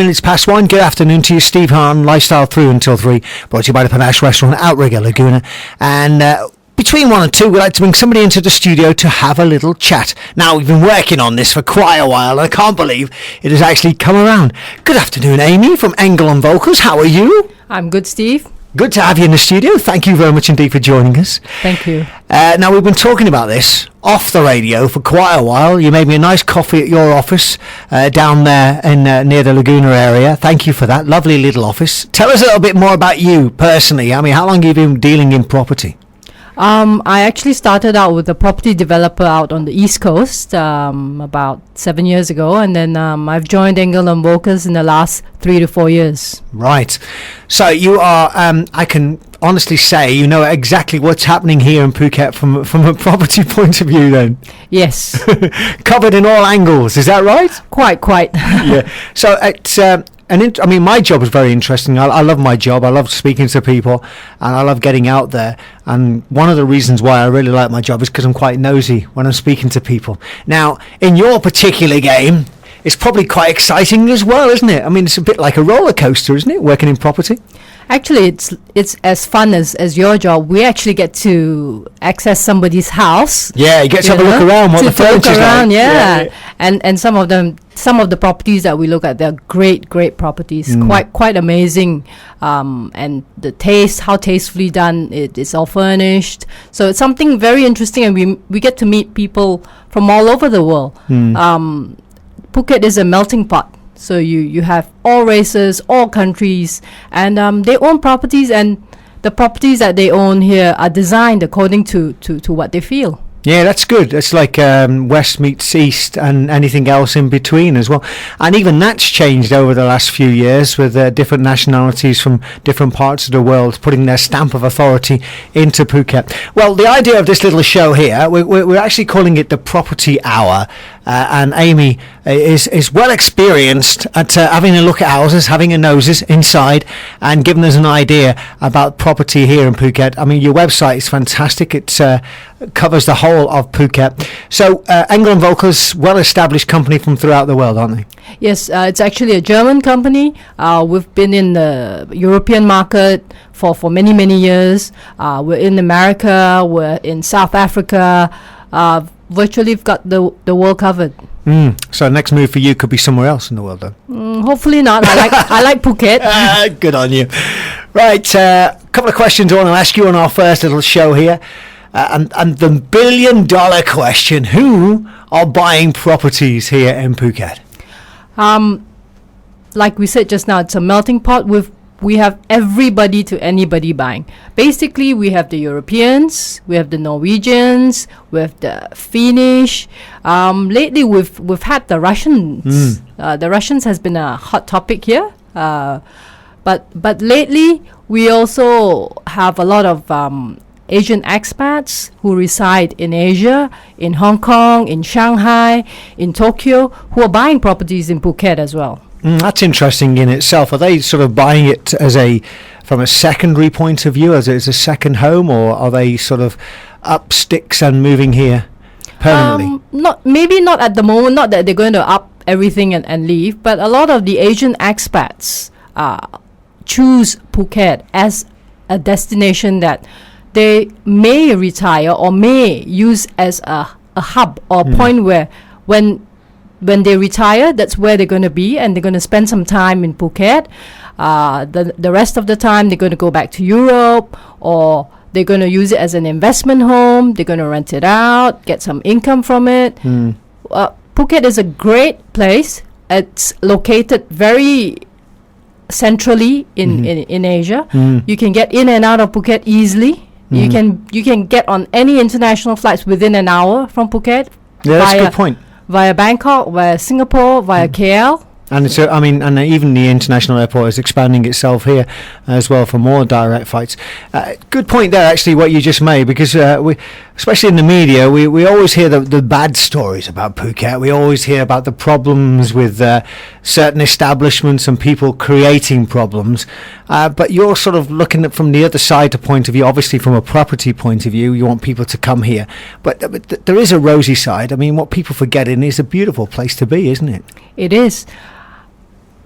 minutes past 1. Good afternoon to you, Steve Hahn, Lifestyle Through Until 3, brought to you by the Panache Restaurant, Outrigger Laguna. And between 1 and 2, we'd like to bring somebody into the studio to have a little chat. Now, we've been working on this for quite a while, and I can't believe it has actually come around. Good afternoon, Amy from Engel Volkers. How are you? I'm good, Steve. Good to have you in the studio. Thank you very much indeed for joining us. Thank you. Now, we've been talking about this off the radio for quite a while. You made me a nice coffee at your office down there in near the Laguna area. Thank you for that. Lovely little office. Tell us a little bit more about you personally. I mean, how long have you been dealing in property? I actually started out with a property developer out on the East Coast about 7 years ago, and then I've joined Engel Volkers in the last 3 to 4 years. Right. So you are, I can honestly say, you know exactly what's happening here in Phuket from a property point of view then? Yes. Covered in all angles, is that right? Quite. Yeah. So it's... I mean, my job is very interesting. I love my job. I love speaking to people, and I love getting out there. And one of the reasons why I really like my job is because I'm quite nosy when I'm speaking to people. Now, in your particular game, it's probably quite exciting as well, isn't it? I mean, it's a bit like a roller coaster, isn't it, working in property? Actually, it's as fun as your job. We actually get to access somebody's house. Yeah, you get to have a look around what the furniture's like. Yeah. And some of the properties that we look at, they're great properties, quite amazing. And the taste, how tastefully done it's all furnished. So it's something very interesting, and we get to meet people from all over the world. Phuket is a melting pot. So you have all races, all countries, and they own properties, and the properties that they own here are designed according to what they feel. Yeah, that's good. It's like West meets East and anything else in between as well. And even that's changed over the last few years with different nationalities from different parts of the world putting their stamp of authority into Phuket. Well, the idea of this little show here, we're actually calling it the Property Hour. And Amy is well experienced at having a look at houses, having a noses inside, and giving us an idea about property here in Phuket. I mean, your website is fantastic. It covers the whole of Phuket. So Engel Volkers, well-established company from throughout the world, aren't they? Yes, it's actually a German company. We've been in the European market for many years. We're in America. We're in South Africa. Virtually we've got the world covered. So next move for you could be somewhere else in the world then? Hopefully not. I like Phuket. Good on you. Right, couple of questions I want to ask you on our first little show here. And the $1 billion question, who are buying properties here in Phuket? Like we said just now, it's a melting pot. We have everybody to anybody buying. Basically, we have the Europeans, we have the Norwegians, we have the Finnish. Lately, we've had the Russians. The Russians has been a hot topic here. But lately, we also have a lot of Asian expats who reside in Asia, in Hong Kong, in Shanghai, in Tokyo, who are buying properties in Phuket as well. That's interesting in itself. Are they sort of buying it from a secondary point of view, as a second home, or are they sort of up sticks and moving here permanently? Maybe not at the moment. Not that they're going to up everything and leave, but a lot of the Asian expats choose Phuket as a destination that they may retire or may use as a hub or a point where when they retire, that's where they're going to be, and they're going to spend some time in Phuket. The rest of the time, they're going to go back to Europe, or they're going to use it as an investment home. They're going to rent it out, get some income from it. Phuket is a great place. It's located very centrally in Asia. You can get in and out of Phuket easily. You can get on any international flights within an hour from Phuket. Yeah, that's a good point. Via Bangkok, via Singapore, via KL. And it's and even the international airport is expanding itself here as well for more direct flights. Good point there, actually, what you just made, because we, especially in the media, we always hear the bad stories about Phuket. We always hear about the problems with certain establishments and people creating problems. But you're sort of looking at from the other side, the point of view, obviously from a property point of view, you want people to come here. But there is a rosy side. I mean, what people forget, it's a beautiful place to be, isn't it? It is.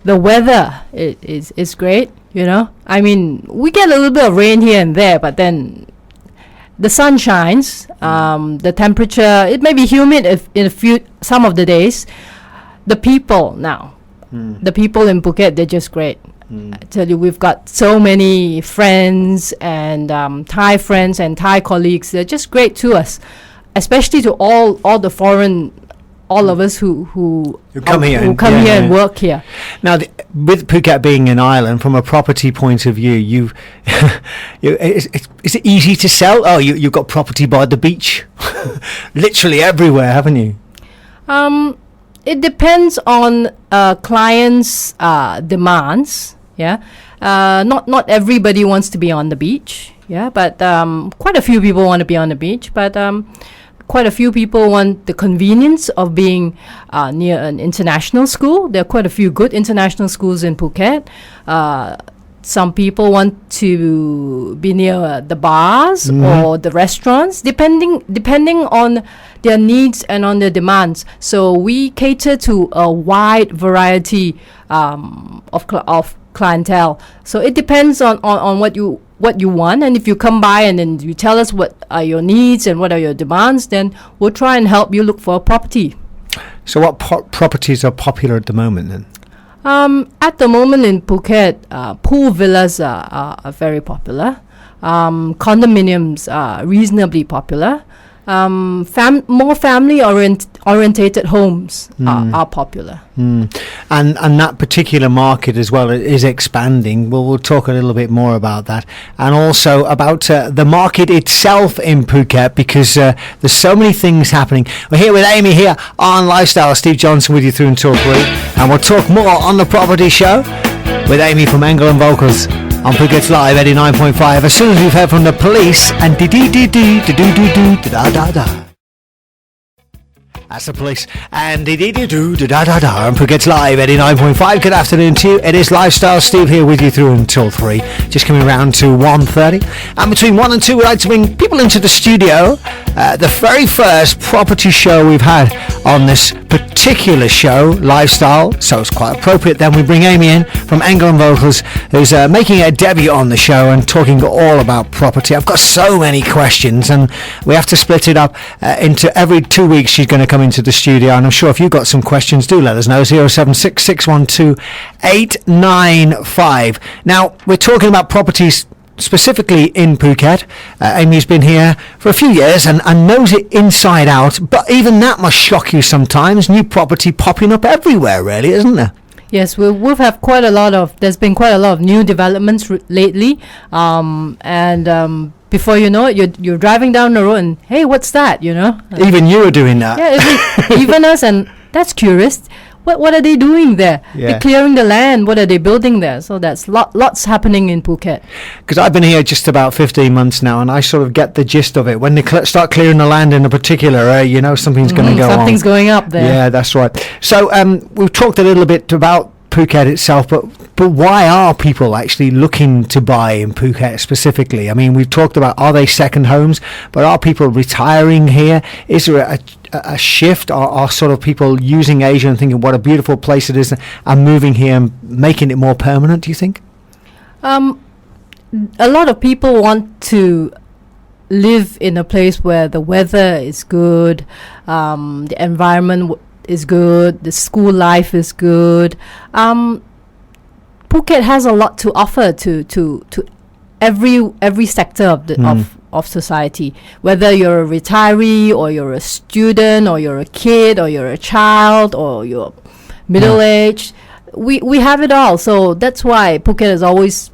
the weather is great. You know, I mean, we get a little bit of rain here and there, but then the sun shines. The temperature, it may be humid some of the days. The people now, the people in Phuket, they're just great. I tell you, we've got so many friends and Thai friends and Thai colleagues. They're just great to us, especially to all the foreign, all of us who come here and work here. Now, with Phuket being an island, from a property point of view, is it easy to sell? Oh, you've got property by the beach, literally everywhere, haven't you? It depends on clients' demands. Yeah, not everybody wants to be on the beach. Yeah, but quite a few people want to be on the beach. But quite a few people want the convenience of being near an international school. There are quite a few good international schools in Phuket. Some people want to be near the bars or the restaurants, depending on their needs and on their demands. So we cater to a wide variety of clientele. So it depends on what you want, and if you come by and then you tell us what are your needs and what are your demands, then we'll try and help you look for a property. So what properties are popular at the moment then? At the moment in Phuket, pool villas are very popular. Condominiums are reasonably popular. More family orientated homes are popular. And that particular market as well is expanding. We'll talk a little bit more about that, and also about the market itself in Phuket, because there's so many things happening. We're here with Amy here on Lifestyle. Steve Johnson with you through until 3, and we'll talk more on the property show with Amy from Engel Volkers on Phuket's Live 89.5 as soon as we've heard from the police and da-da-da. That's the police and da-da-da on Phuket's Live 89.5. Good afternoon to you. It is Lifestyle. Steve here with you through until 3. Just coming around to 1:30. And between 1 and 2, we'd like to bring people into the studio. The very first property show we've had on this particular show, Lifestyle, so it's quite appropriate then we bring Amy in from Engel Volkers, who's making a debut on the show and talking all about property. I've got so many questions and we have to split it up into every 2 weeks. She's going to come into the studio, and I'm sure if you've got some questions, do let us know. 076 612 895. Now, we're talking about properties specifically in Phuket. Amy's been here for a few years and knows it inside out, but even that must shock you sometimes. New property popping up everywhere, really, isn't there? Yes, we've have there's been quite a lot of new developments lately, and before you know it, you're driving down the road and, hey, what's that, you know? Even you are doing that. Yeah, even us, and that's curious. What are they doing there? Yeah. They're clearing the land. What are they building there? So that's lots happening in Phuket. Because I've been here just about 15 months now, and I sort of get the gist of it. When they start clearing the land in a particular area, you know something's going to go on. Something's going up there. Yeah, that's right. So we've talked a little bit about Phuket itself, but why are people actually looking to buy in Phuket specifically? I mean, we've talked about, are they second homes, but are people retiring here? Is there a shift? Are sort of people using Asia and thinking what a beautiful place it is and moving here and making it more permanent, do you think? A lot of people want to live in a place where the weather is good, the environment is good, the school life is good. Phuket has a lot to offer to every sector of society. Whether you're a retiree or you're a student or you're a kid or you're a child or you're middle-aged, we have it all. So that's why Phuket has always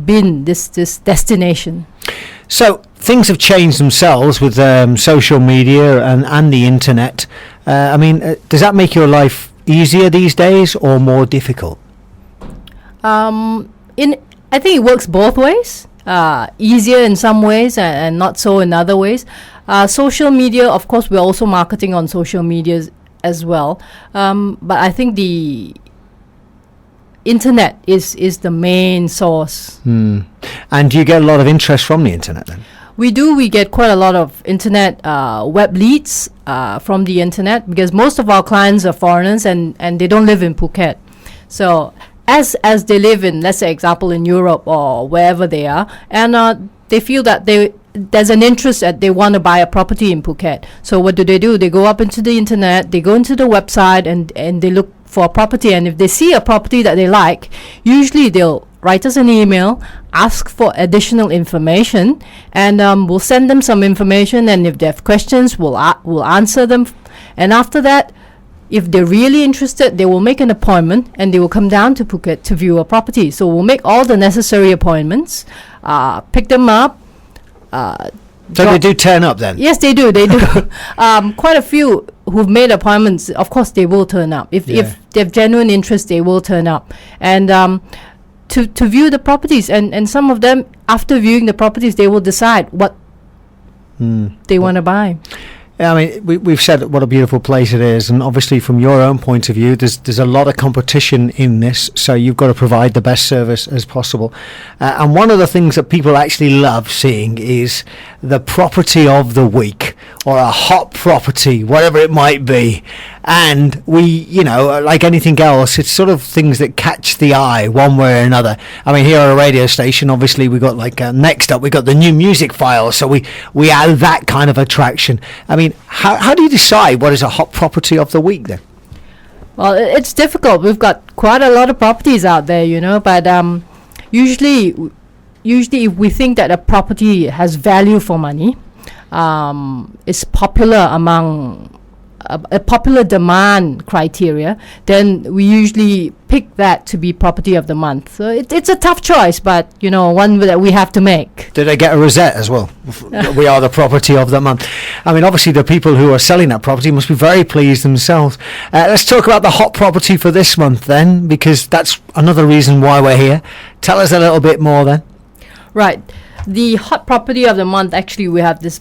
been this destination. So things have changed themselves with social media and the internet. I mean, does that make your life easier these days or more difficult? I think it works both ways. Easier in some ways and not so in other ways. Social media, of course, we're also marketing on social media as well. But I think the internet is the main source. And do you get a lot of interest from the internet then? We do. We get quite a lot of internet web leads from the internet, because most of our clients are foreigners and they don't live in Phuket. So as they live in, let's say, example, in Europe or wherever they are, and they feel that there's an interest that they want to buy a property in Phuket. So what do? They go up into the internet, they go into the website, and they look for a property. And if they see a property that they like, usually they'll write us an email, ask for additional information, and we'll send them some information. And if they have questions, we'll answer them. And after that, if they're really interested, they will make an appointment and they will come down to Phuket to view a property. So we'll make all the necessary appointments, pick them up. So they do turn up then? Yes, they do. They do. Quite a few who've made appointments, of course, they will turn up. If they have genuine interest, they will turn up. And to view the properties. And some of them, after viewing the properties, they will decide what they want to buy. I mean, we've said what a beautiful place it is, and obviously from your own point of view, there's a lot of competition in this, so you've got to provide the best service as possible. And one of the things that people actually love seeing is the property of the week, or a hot property, whatever it might be. And we, you know, like anything else, it's sort of things that catch the eye one way or another. I mean, here at a radio station, obviously we got like next up we got the new music file, so we add that kind of attraction. I mean, how do you decide what is a hot property of the week then? Well, it's difficult. We've got quite a lot of properties out there, you know, but usually if we think that a property has value for money, is popular among a popular demand criteria, then we usually pick that to be property of the month. So it's a tough choice, but you know, one that we have to make. Did they get a rosette as well? We are the property of the month. I mean, obviously the people who are selling that property must be very pleased themselves. Let's talk about the hot property for this month then, because that's another reason why we're here. Tell us a little bit more then. Right. The hot property of the month, actually, we have this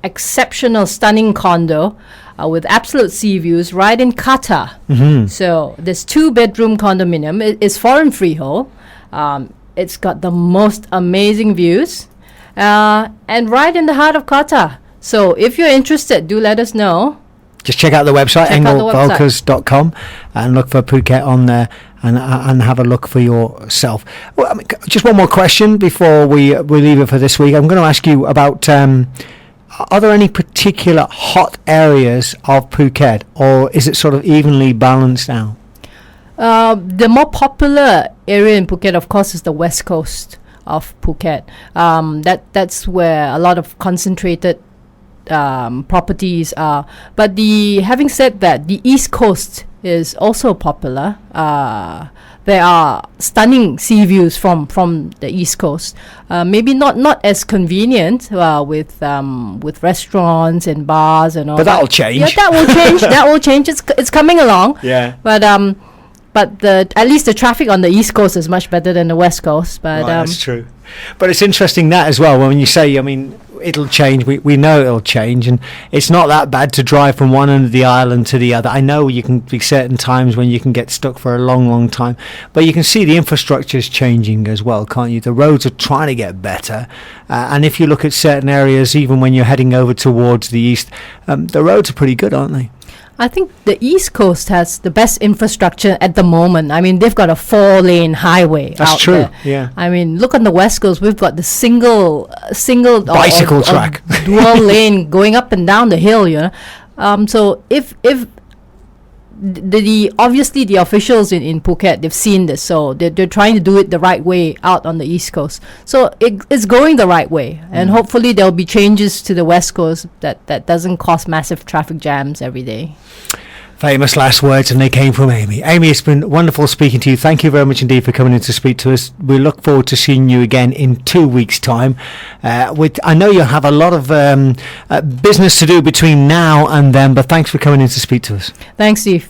exceptional, stunning condo with absolute sea views right in Qatar. Mm-hmm. So this 2-bedroom condominium is foreign freehold. It's got the most amazing views and right in the heart of Qatar. So if you're interested, do let us know. Just check out the website, engelvolkers.com, and look for Phuket on there and have a look for yourself. Well, I mean, just one more question before we leave it for this week. I'm going to ask you about, are there any particular hot areas of Phuket, or is it sort of evenly balanced out? The more popular area in Phuket, of course, is the west coast of Phuket. That's where a lot of concentrated properties are. But having said that, the east coast is also popular. There are stunning sea views from the east coast. Maybe not as convenient with restaurants and bars and all. But that'll change. Yeah, that will change. That will change. It's coming along. Yeah. But at least the traffic on the east coast is much better than the west coast. But right, that's true. But it's interesting that as well. When you say, I mean, it'll change. We know it'll change, and it's not that bad to drive from one end of the island to the other. I know you can be certain times when you can get stuck for a long time, but you can see the infrastructure is changing as well, can't you? The roads are trying to get better, and if you look at certain areas, even when you're heading over towards the east, the roads are pretty good, aren't they? I think the East Coast has the best infrastructure at the moment. I mean, they've got a 4-lane highway. That's true. There. Yeah. I mean, look on the West Coast. We've got the single bicycle track, dual lane going up and down the hill. You know, so if obviously the officials in Phuket, they've seen this, so they're trying to do it the right way out on the East Coast. So it's going the right way, and hopefully there'll be changes to the West Coast that doesn't cause massive traffic jams every day. Famous last words, and they came from Amy. Amy, it's been wonderful speaking to you. Thank you very much indeed for coming in to speak to us. We look forward to seeing you again in 2 weeks' time. I know you'll have a lot of business to do between now and then, but thanks for coming in to speak to us. Thanks, Steve.